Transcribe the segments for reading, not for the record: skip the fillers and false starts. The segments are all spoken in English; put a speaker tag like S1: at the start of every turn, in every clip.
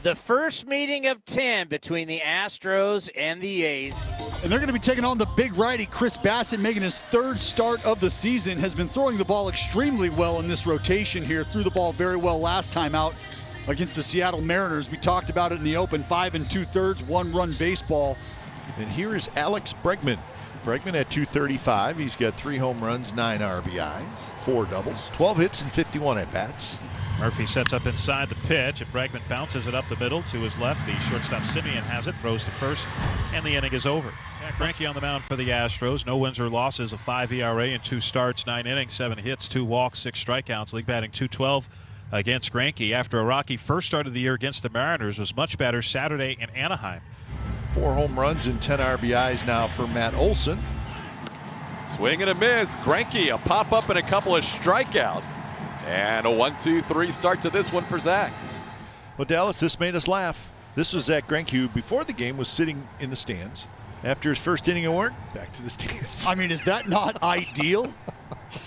S1: The first meeting of 10 between the Astros and the A's.
S2: And they're going to be taking on the big righty. Chris Bassitt, making his third start of the season, has been throwing the ball extremely well in this rotation here. Threw the ball very well last time out against the Seattle Mariners. We talked about it in the open. 5 2/3, one-run baseball.
S3: And here is Alex Bregman. Bregman at 235. He's got 3 home runs, 9 RBIs, 4 doubles, 12 hits, and 51 at-bats.
S4: Murphy sets up inside the pitch, and Bregman bounces it up the middle to his left. The shortstop Simeon has it, throws to first, and the inning is over. Greinke on the mound for the Astros. No wins or losses, a 5 ERA in 2 starts, 9 innings, 7 hits, 2 walks, 6 strikeouts. League batting .212 against Greinke. After a rocky first start of the year against the Mariners, was much better Saturday in Anaheim.
S3: 4 home runs and 10 RBIs now for Matt Olson.
S5: Swing and a miss. Greinke, a pop-up and a couple of strikeouts. And a 1-2-3 start to this one for Zach.
S3: Well, Dallas, this made us laugh. This was Zach Greinke, who before the game was sitting in the stands. After his first inning award, back to the stands.
S2: I mean, is that not ideal?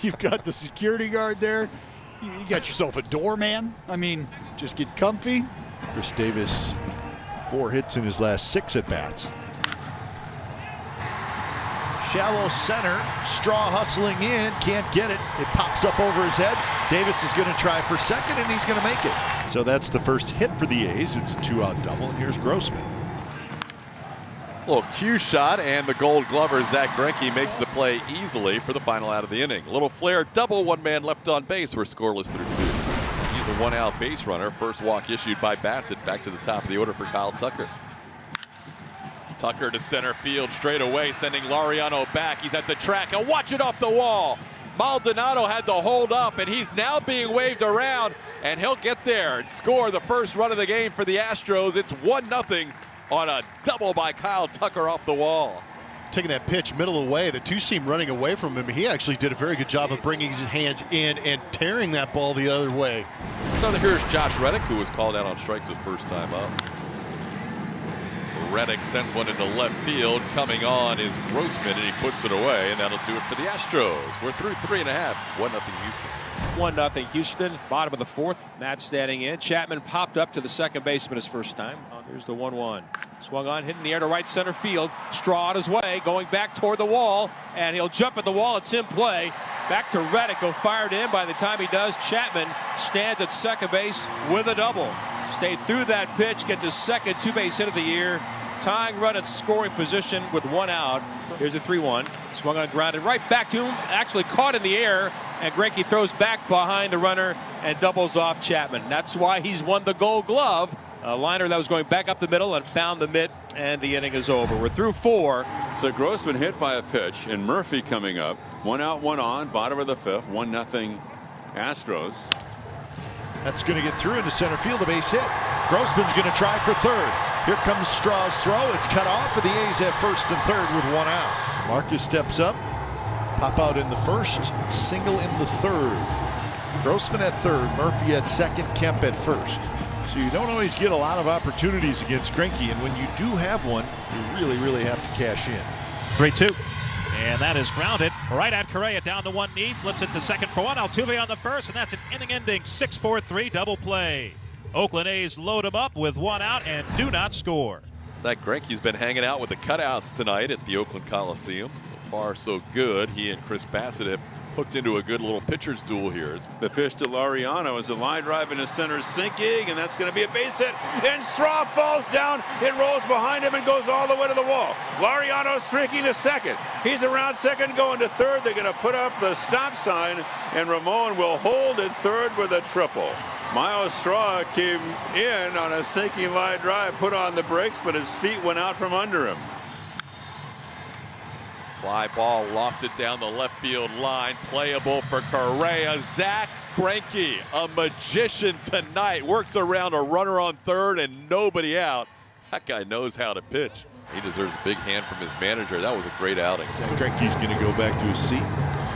S2: You've got the security guard there. You got yourself a doorman. I mean, just get comfy.
S3: Chris Davis, 4 hits in his last 6 at-bats. Shallow center, Straw hustling in, can't get it. It pops up over his head. Davis is going to try for second, and he's going to make it. So that's the first hit for the A's. It's a 2-out double, and here's Grossman.
S5: Little cue shot, and the Gold Glover Zach Greinke makes the play easily for the final out of the inning. Little flare double, 1 man left on base. We're scoreless through 2. He's a 1-out base runner. First walk issued by Bassitt. Back to the top of the order for Kyle Tucker. Tucker to center field straight away, sending Laureano back. He's at the track, and watch it off the wall. Maldonado had to hold up, and he's now being waved around, and he'll get there and score the first run of the game for the Astros. It's 1-0 on a double by Kyle Tucker off the wall.
S6: Taking that pitch middle away, the two-seam running away from him. He actually did a very good job of bringing his hands in and tearing that ball the other way.
S5: So here's Josh Reddick, who was called out on strikes his first time up. Reddick sends one into left field. Coming on is Grossman, and he puts it away, and that'll do it for the Astros. We're through 3.5. 1-0 Houston.
S7: 1-0 Houston. Bottom of the 4th. Matt standing in. Chapman popped up to the second baseman his first time. Here's the 1-1. Swung on, hit in the air to right center field. Straw on his way, going back toward the wall, and he'll jump at the wall. It's in play. Back to Reddick, who fired in. By the time he does, Chapman stands at second base with a double. Stayed through that pitch, gets his second 2-base hit of the year. Tying run at scoring position with 1 out. Here's the 3-1. Swung on, grounded right back to him. Actually caught in the air, and Greinke throws back behind the runner and doubles off Chapman. That's why he's won the Gold Glove. A liner that was going back up the middle and found the mitt, and the inning is over. We're through 4.
S8: So Grossman hit by a pitch, and Murphy coming up. 1 out, 1 on, bottom of the 5th. 1-0 Astros.
S3: That's going to get through into center field, a base hit. Grossman's going to try for third. Here comes Straw's throw. It's cut off, and the A's have first and third with 1 out. Marcus steps up. Pop out in the first, single in the third. Grossman at third, Murphy at second, Kemp at first. So you don't always get a lot of opportunities against Greinke, and when you do have one, you really have to cash in.
S4: 3-2. And that is grounded right at Correa, down to one knee, flips it to second for 1. Altuve on the first, and that's an inning-ending 6-4-3 double play. Oakland A's load him up with 1 out and do not score.
S5: Zach Greinke's been hanging out with the cutouts tonight at the Oakland Coliseum. So far, so good. He and Chris Bassitt have hooked into a good little pitcher's duel here.
S8: The pitch to Laureano is a line drive into center, sinking, and that's going to be a base hit. And Straw falls down. It rolls behind him and goes all the way to the wall. Laureano streaking to second. He's around second, going to third. They're going to put up the stop sign, and Ramon will hold at third with a triple. Miles Straw came in on a sinking line drive, put on the brakes, but his feet went out from under him.
S5: Fly ball lofted down the left field line, playable for Correa. Zach Greinke, a magician tonight, works around a runner on third and nobody out. That guy knows how to pitch. He deserves a big hand from his manager. That was a great outing.
S3: Zach Greinke's going to go back to his seat.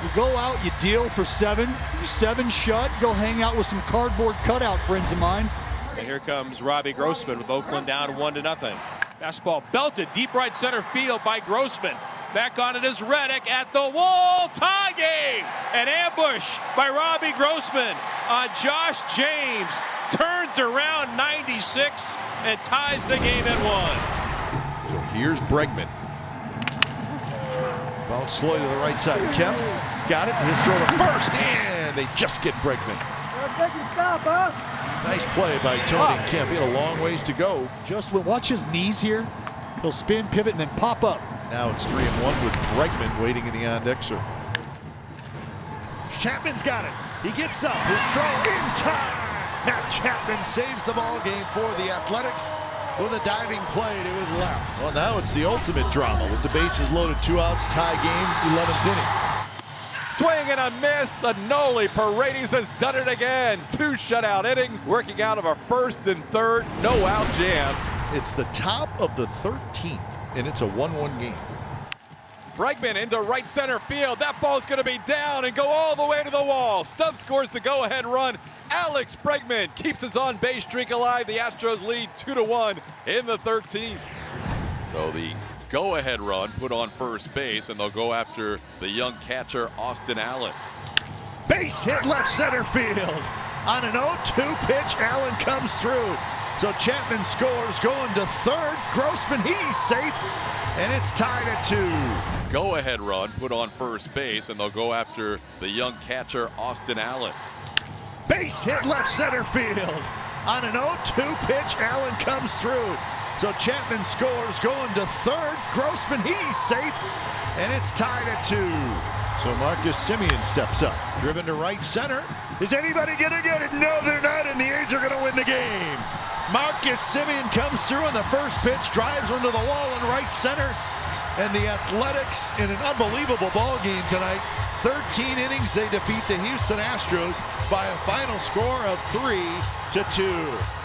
S2: You go out, you deal for 7. 7 shut, go hang out with some cardboard cutout friends of mine.
S7: And here comes Robbie Grossman with Oakland down 1-0. Fastball belted deep right center field by Grossman. Back on it is Reddick at the wall. Tie game. An ambush by Robbie Grossman on Josh James. turns around 96 and ties the game at 1.
S3: So here's Bregman. Bounce slowly to the right side. Kemp, he's got it. His throw to first, and they just get Bregman. Nice play by Tony Kemp. He had a long ways to go.
S2: Just watch his knees here. He'll spin, pivot, and then pop up.
S3: Now it's 3-1 with Bregman waiting in the on-dexter. Chapman's got it. He gets up. His throw in time. Matt Chapman saves the ball game for the Athletics with a diving play to his left. Well, now it's the ultimate drama with the bases loaded, 2 outs, tie game, 11th inning.
S5: Swing and a miss. Anoli Paredes has done it again. 2 shutout innings, working out of a first and third, no out jam.
S3: It's the top of the 13th, and it's a 1-1 game.
S5: Bregman into right center field. That ball's going to be down and go all the way to the wall. Stubbs scores the go-ahead run. Alex Bregman keeps his on-base streak alive. The Astros lead 2-1 in the 13th. So the go-ahead run put on first base, and they'll go after the young catcher Austin Allen.
S3: Base hit left center field. On an 0-2 pitch, Allen comes through. So Chapman scores, going to third. Grossman, he's safe, and it's tied at 2.
S5: Go-ahead run put on first base, and they'll go after the young catcher Austin Allen.
S3: Base hit left center field. On an 0-2 pitch, Allen comes through. So Chapman scores, going to third. Grossman, he's safe, and it's tied at 2. So Marcus Semien steps up, driven to right center. Is anybody gonna get it? No, they're not, and the A's are gonna win the game. Marcus Semien comes through on the first pitch, drives into the wall in right center, and the Athletics in an unbelievable ball game tonight. 13 innings, they defeat the Houston Astros by a final score of 3-2.